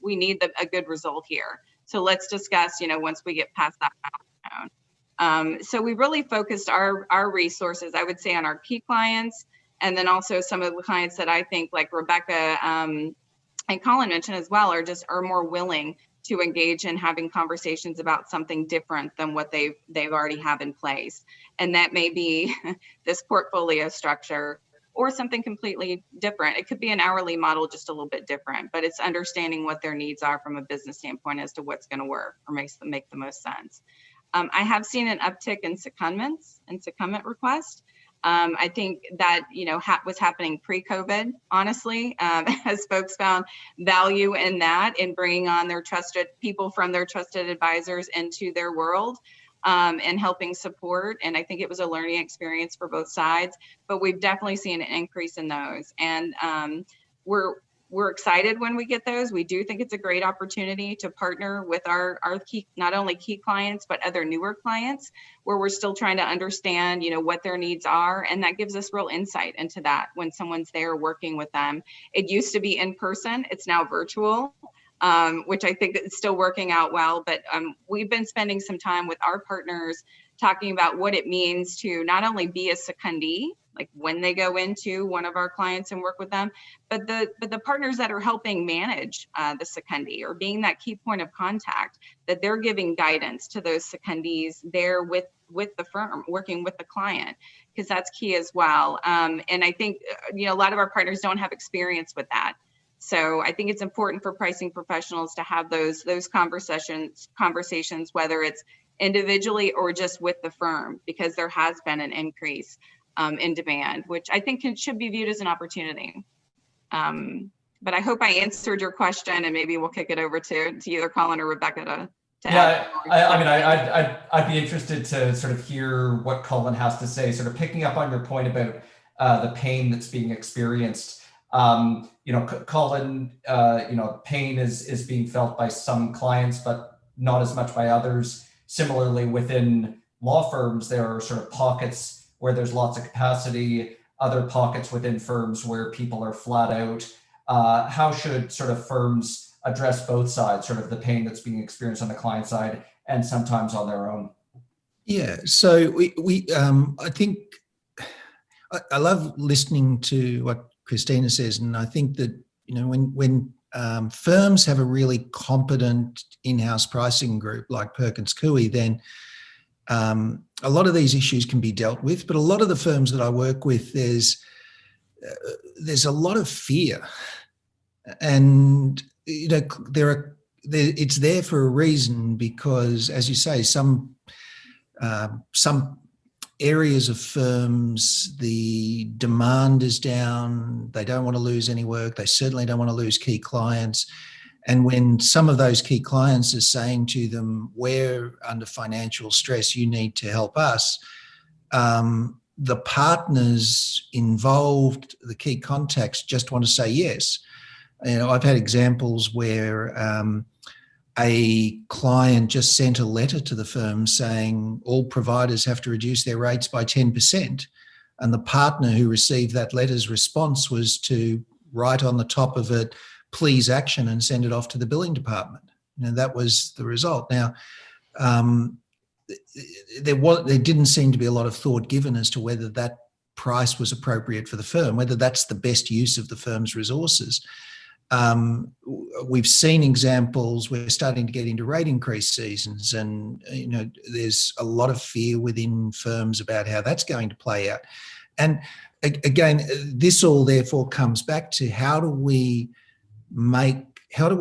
a good result here. So let's discuss, once we get past that milestone. So we really focused our resources, I would say, on our key clients, and then also some of the clients that I think, like Rebecca and Colin mentioned as well, are more willing to engage in having conversations about something different than what they've already have in place. And that may be this portfolio structure or something completely different. It could be an hourly model, just a little bit different, but it's understanding what their needs are from a business standpoint as to what's going to work or make the most sense. I have seen an uptick in secondments and secondment requests. I think that, was happening pre-COVID, honestly, as folks found value in that, in bringing on their trusted people from their trusted advisors into their world and helping support. And I think it was a learning experience for both sides, but we've definitely seen an increase in those. And we're excited when we get those. We do think it's a great opportunity to partner with our key, not only key clients, but other newer clients, where we're still trying to understand, what their needs are. And that gives us real insight into that when someone's there working with them. It used to be in person, it's now virtual, which I think is still working out well. But we've been spending some time with our partners talking about what it means to not only be a secondee, like when they go into one of our clients and work with them, but the partners that are helping manage the secondee, or being that key point of contact, that they're giving guidance to those secondees there with the firm, working with the client, because that's key as well. And I think, a lot of our partners don't have experience with that. So I think it's important for pricing professionals to have those conversations, whether it's individually or just with the firm, because there has been an increase in demand, which I think should be viewed as an opportunity. But I hope I answered your question, and maybe we'll kick it over to either Colin or Rebecca to yeah, I'd be interested to sort of hear what Colin has to say, sort of picking up on your point about the pain that's being experienced. Colin, pain is being felt by some clients, but not as much by others. Similarly, within law firms, there are sort of pockets where there's lots of capacity, other pockets within firms where people are flat out. How should sort of firms address both sides, sort of the pain that's being experienced on the client side and sometimes on their own? Yeah, so we I think I love listening to what Kristina says, and I think that when firms have a really competent in-house pricing group like Perkins Coie, then a lot of these issues can be dealt with. But a lot of the firms that I work with, there's a lot of fear, and it's there for a reason, because, as you say, some areas of firms, the demand is down. They don't want to lose any work. They certainly don't want to lose key clients. And when some of those key clients are saying to them, we're under financial stress, you need to help us, the partners involved, the key contacts, just want to say yes. I've had examples where a client just sent a letter to the firm saying all providers have to reduce their rates by 10%. And the partner who received that letter's response was to write on the top of it, please action, and send it off to the billing department. That was the result. Now, there didn't seem to be a lot of thought given as to whether that price was appropriate for the firm, whether that's the best use of the firm's resources. We've seen examples. We're starting to get into rate increase seasons, and there's a lot of fear within firms about how that's going to play out. And again, this all therefore comes back to how do we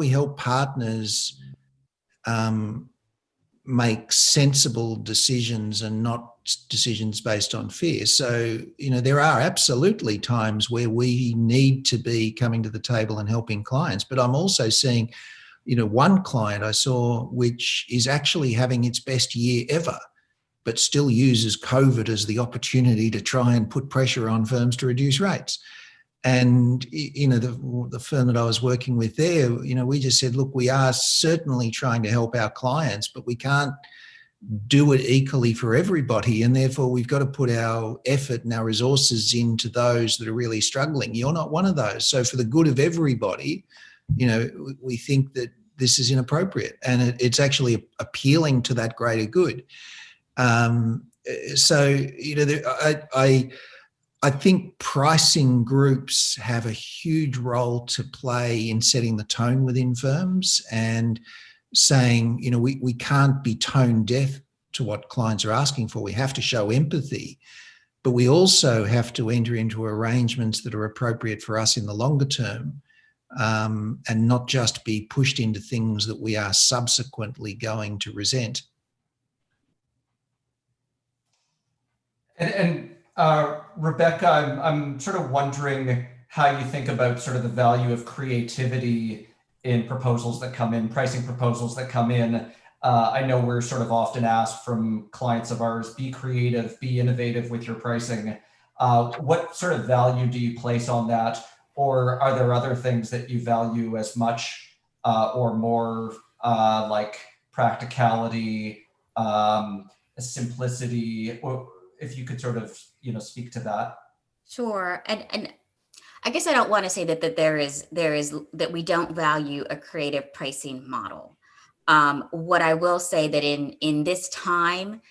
help partners make sensible decisions and not decisions based on fear. So, there are absolutely times where we need to be coming to the table and helping clients. But I'm also seeing, one client I saw which is actually having its best year ever, but still uses COVID as the opportunity to try and put pressure on firms to reduce rates. And, the firm that I was working with there, we just said, look, we are certainly trying to help our clients, but we can't do it equally for everybody. And therefore, we've got to put our effort and our resources into those that are really struggling. You're not one of those. So for the good of everybody, we think that this is inappropriate, and it's actually appealing to that greater good. I think pricing groups have a huge role to play in setting the tone within firms and saying, we can't be tone deaf to what clients are asking for. We have to show empathy, but we also have to enter into arrangements that are appropriate for us in the longer term, and not just be pushed into things that we are subsequently going to resent. And Rebecca, I'm sort of wondering how you think about sort of the value of creativity in proposals that come in, pricing proposals that come in. I know we're sort of often asked from clients of ours, be creative, be innovative with your pricing. What sort of value do you place on that? Or are there other things that you value as much or more, like practicality, simplicity, or if you could sort of, speak to that? Sure. And I guess I don't want to say that that we don't value a creative pricing model. What I will say that in this time,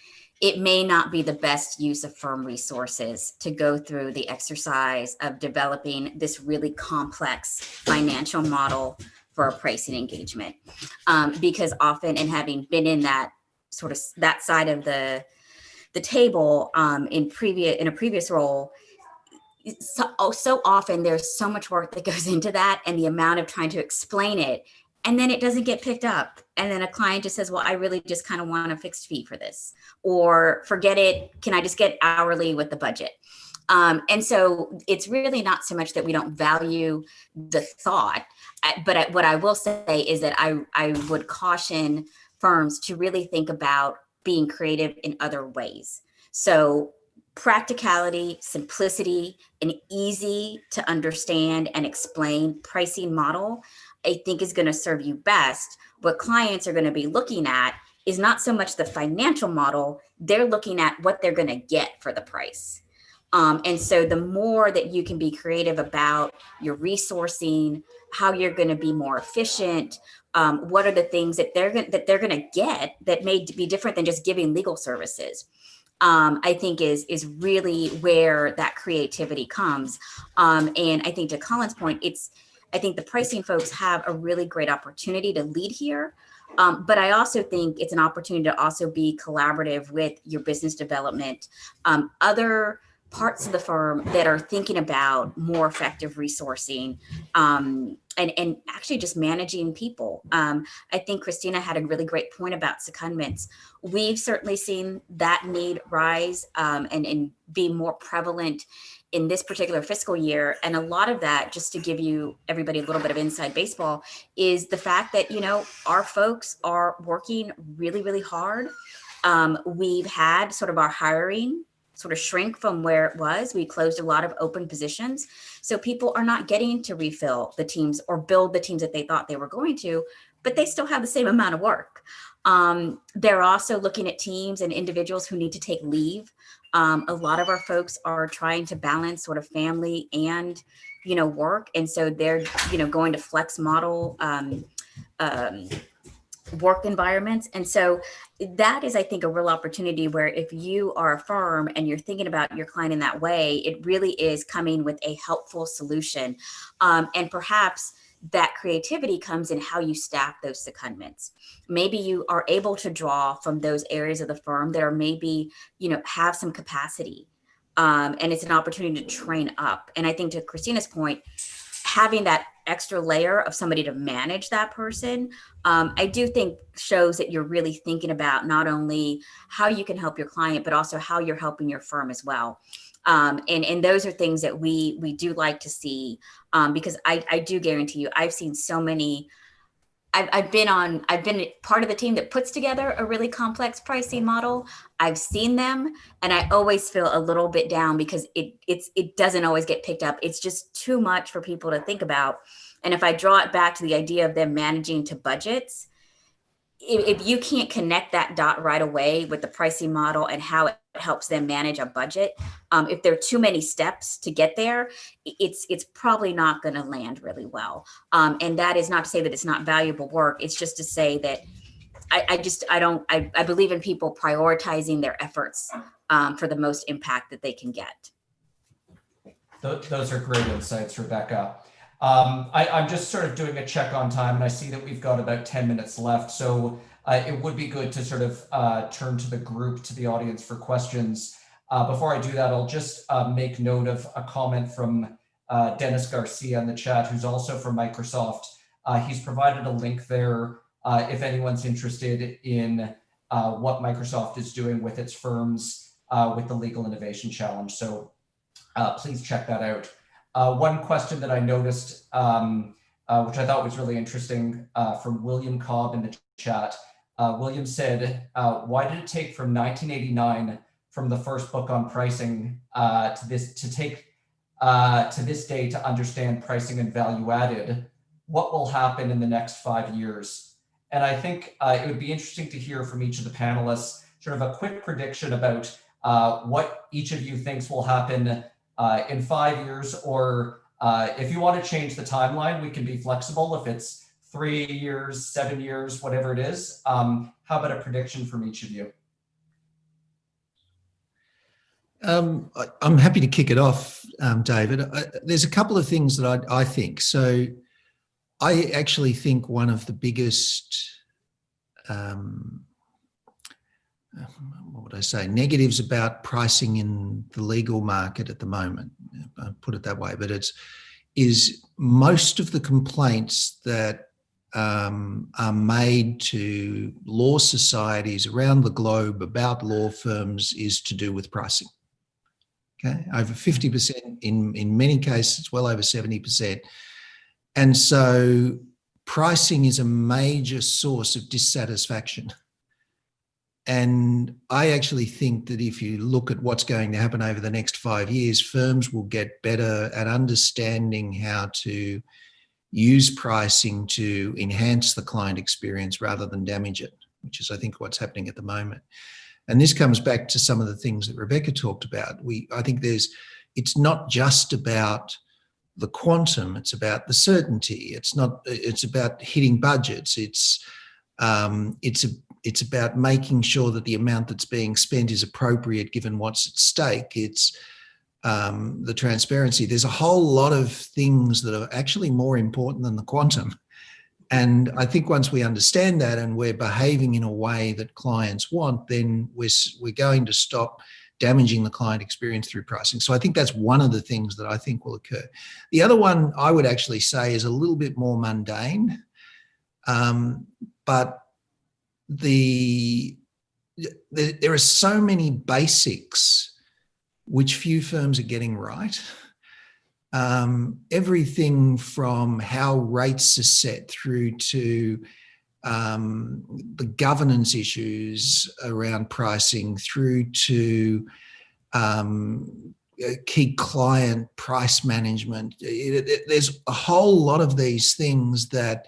it may not be the best use of firm resources to go through the exercise of developing this really complex financial model for a pricing engagement. Because often, and having been in that sort of that side of the table in a previous role, so often there's so much work that goes into that, and the amount of trying to explain it, and then it doesn't get picked up, and then a client just says, well, I really just kind of want a fixed fee for this, or forget it, can I just get hourly with the budget? And so it's really not so much that we don't value the thought, but what I will say is that I would caution firms to really think about being creative in other ways. So practicality, simplicity, an easy to understand and explain pricing model, I think is going to serve you best. What clients are going to be looking at is not so much the financial model, they're looking at what they're going to get for the price. And so the more that you can be creative about your resourcing, how you're going to be more efficient, what are the things that they're going to get that may be different than just giving legal services, I think is really where that creativity comes. And I think to Colin's point, I think the pricing folks have a really great opportunity to lead here. But I also think it's an opportunity to also be collaborative with your business development, other parts of the firm that are thinking about more effective resourcing, and actually just managing people. I think Kristina had a really great point about secondments. We've certainly seen that need rise and be more prevalent in this particular fiscal year. And a lot of that, just to give you everybody a little bit of inside baseball, is the fact that, our folks are working really, really hard. We've had sort of our hiring sort of shrink from where it was. We closed a lot of open positions. So people are not getting to refill the teams or build the teams that they thought they were going to, but they still have the same amount of work. They're also looking at teams and individuals who need to take leave. A lot of our folks are trying to balance sort of family and, work. And so they're, going to flex model work environments. And so that is, I think, a real opportunity where if you are a firm and you're thinking about your client in that way, it really is coming with a helpful solution. And perhaps that creativity comes in how you staff those secondments. Maybe you are able to draw from those areas of the firm that are maybe, have some capacity. And it's an opportunity to train up. And I think to Kristina's point, having that extra layer of somebody to manage that person, I do think shows that you're really thinking about not only how you can help your client, but also how you're helping your firm as well. And those are things that we do like to see, because I do guarantee you, I've seen so many. I've been part of the team that puts together a really complex pricing model. I've seen them, and I always feel a little bit down because it doesn't always get picked up. It's just too much for people to think about. And if I draw it back to the idea of them managing to budgets, if you can't connect that dot right away with the pricing model and how it helps them manage a budget, if there are too many steps to get there, it's probably not going to land really well. And that is not to say that it's not valuable work. It's just to say that I believe in people prioritizing their efforts for the most impact that they can get. Those are great insights, Rebecca. I'm just sort of doing a check on time, and I see that we've got about 10 minutes left. So it would be good to sort of turn to the group, to the audience for questions. Before I do that, I'll just make note of a comment from Dennis Garcia in the chat, who's also from Microsoft. He's provided a link there if anyone's interested in what Microsoft is doing with its firms with the Legal Innovation Challenge. So please check that out. One question that I noticed, which I thought was really interesting, from William Cobb in the chat. William said, why did it take from 1989, from the first book on pricing, to this day to understand pricing and value added? What will happen in the next 5 years? And I think it would be interesting to hear from each of the panelists sort of a quick prediction about what each of you thinks will happen in 5 years, or if you want to change the timeline, we can be flexible. If it's 3 years, 7 years, whatever it is, how about a prediction from each of you? I'm happy to kick it off, David. There's a couple of things that I think. So I actually think one of the biggest, what would I say, negatives about pricing in the legal market at the moment, I'll put it that way, but is most of the complaints that are made to law societies around the globe about law firms is to do with pricing. Okay, over 50%, in many cases, well over 70%. And so pricing is a major source of dissatisfaction. And I actually think that if you look at what's going to happen over the next 5 years, firms will get better at understanding how to use pricing to enhance the client experience rather than damage it, which is, I think, what's happening at the moment. And this comes back to some of the things that Rebecca talked about. I think it's not just about the quantum, it's about the certainty. It's about hitting budgets. It's about making sure that the amount that's being spent is appropriate given what's at stake. It's the transparency. There's a whole lot of things that are actually more important than the quantum. And I think once we understand that and we're behaving in a way that clients want, then we're going to stop damaging the client experience through pricing. So I think that's one of the things that I think will occur. The other one I would actually say is a little bit more mundane, but there are so many basics which few firms are getting right. Everything from how rates are set through to the governance issues around pricing, through to key client price management. There's a whole lot of these things that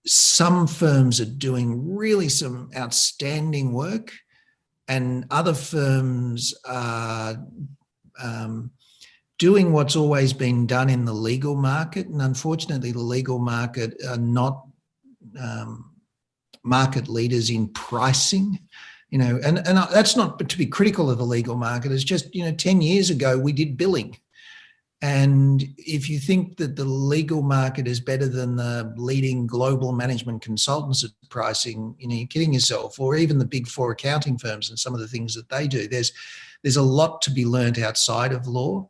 some firms are doing really some outstanding work, and other firms are doing what's always been done in the legal market. And unfortunately, the legal market are not market leaders in pricing, and that's not to be critical of the legal market. It's just, 10 years ago, we did billing. And if you think that the legal market is better than the leading global management consultants at pricing, you're kidding yourself, or even the big four accounting firms and some of the things that they do. There's a lot to be learned outside of law.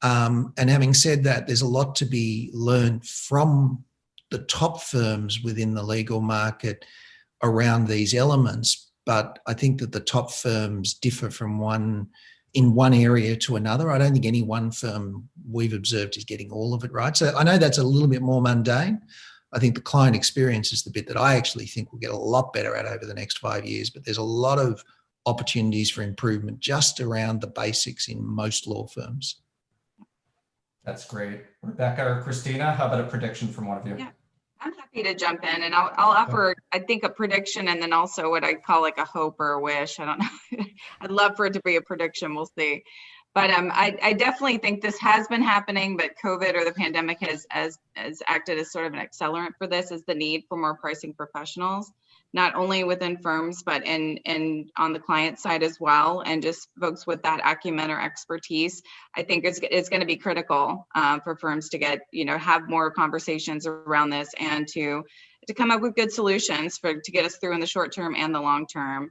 And having said that, there's a lot to be learned from the top firms within the legal market around these elements. But I think that the top firms differ from one area to another. I don't think any one firm we've observed is getting all of it right. So I know that's a little bit more mundane. I think the client experience is the bit that I actually think will get a lot better at over the next 5 years, but there's a lot of opportunities for improvement just around the basics in most law firms. That's great. Rebecca or Kristina, how about a prediction from one of you? Yeah. I'm happy to jump in, and I'll offer, I think, a prediction and then also what I call like a hope or a wish. I don't know. I'd love for it to be a prediction. We'll see. But I definitely think this has been happening, but COVID or the pandemic has acted as sort of an accelerant for this, is the need for more pricing professionals, not only within firms, but in on the client side as well. And just folks with that acumen or expertise, I think it's going to be critical for firms to get, have more conversations around this and to come up with good solutions to get us through in the short term and the long term.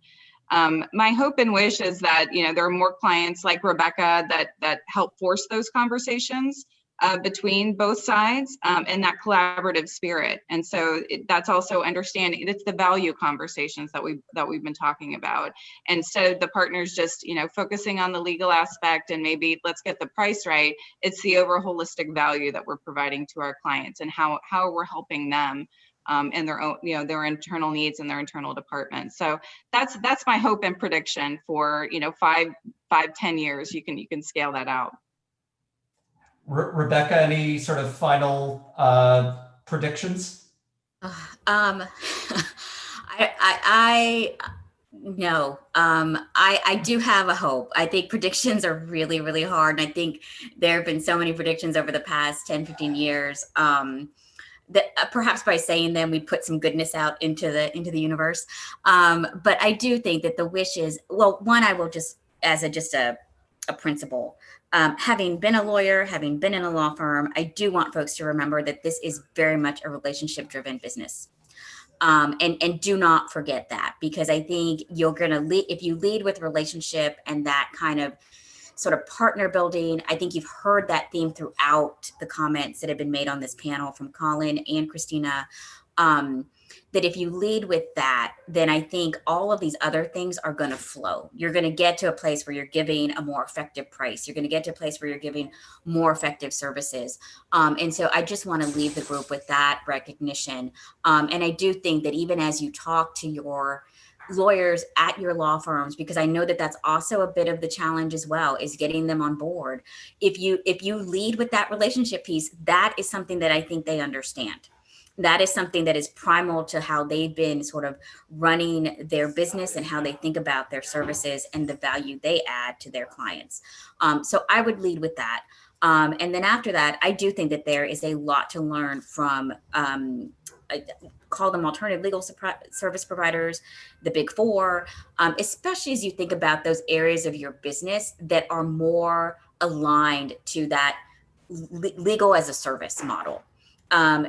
My hope and wish is that, there are more clients like Rebecca that help force those conversations between both sides and that collaborative spirit. And so that's also understanding it's the value conversations that we've been talking about. And so the partners just, focusing on the legal aspect and maybe let's get the price right. It's the overall holistic value that we're providing to our clients and how we're helping them and their own, their internal needs and their internal departments. So that's my hope and prediction for 5-10 years. You can scale that out. Rebecca, any sort of final predictions? No, I do have a hope. I think predictions are really, really hard. And I think there have been so many predictions over the past 10, 15 years that perhaps by saying them, we put some goodness out into the universe. But I do think that the wish is, well, one, I will just, as a principle, having been a lawyer, having been in a law firm, I do want folks to remember that this is very much a relationship-driven business. And do not forget that, because I think you're going to lead, if you lead with relationship and that kind of sort of partner building. I think you've heard that theme throughout the comments that have been made on this panel from Colin and Kristina, that if you lead with that, then I think all of these other things are going to flow. You're going to get to a place where you're giving a more effective price. You're going to get to a place where you're giving more effective services. And so I just want to leave the group with that recognition. And I do think that even as you talk to your lawyers at your law firms, because I know that that's also a bit of the challenge as well, is getting them on board. If you lead with that relationship piece, that is something that I think they understand. That is something that is primal to how they've been sort of running their business and how they think about their services and the value they add to their clients. So I would lead with that. And then after that, I do think that there is a lot to learn from, I call them alternative legal service providers, the big four, especially as you think about those areas of your business that are more aligned to that legal as a service model.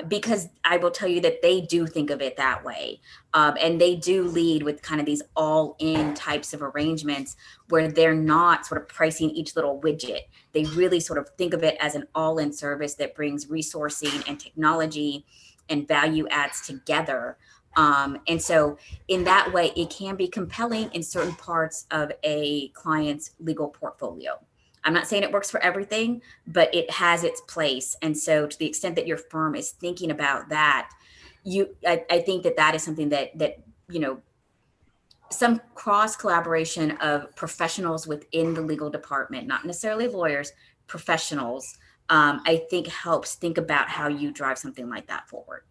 Because I will tell you that they do think of it that way. And they do lead with kind of these all-in types of arrangements where they're not sort of pricing each little widget. They really sort of think of it as an all-in service that brings resourcing and technology and value adds together. And so in that way, it can be compelling in certain parts of a client's legal portfolio. I'm not saying it works for everything, but it has its place. And so to the extent that your firm is thinking about that, I think that is something that some cross collaboration of professionals within the legal department, not necessarily lawyers, professionals, I think helps think about how you drive something like that forward.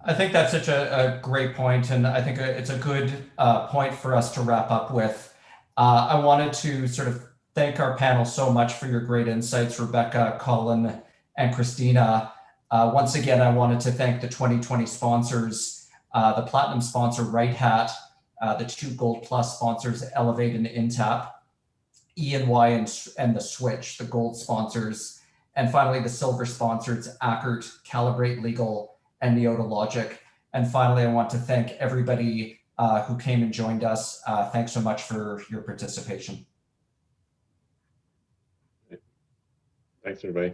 I think that's such a great point, and I think it's a good point for us to wrap up with. I wanted to sort of thank our panel so much for your great insights, Rebecca, Colin, and Kristina. Once again, I wanted to thank the 2020 sponsors, the Platinum sponsor, Right Hat, the 2 Gold Plus sponsors, Elevate and Intap. E&Y and the Switch, the gold sponsors, and finally the silver sponsors, Ackert, Calibrate Legal, and Neota Logic. And finally, I want to thank everybody who came and joined us. Thanks so much for your participation. Thanks, everybody.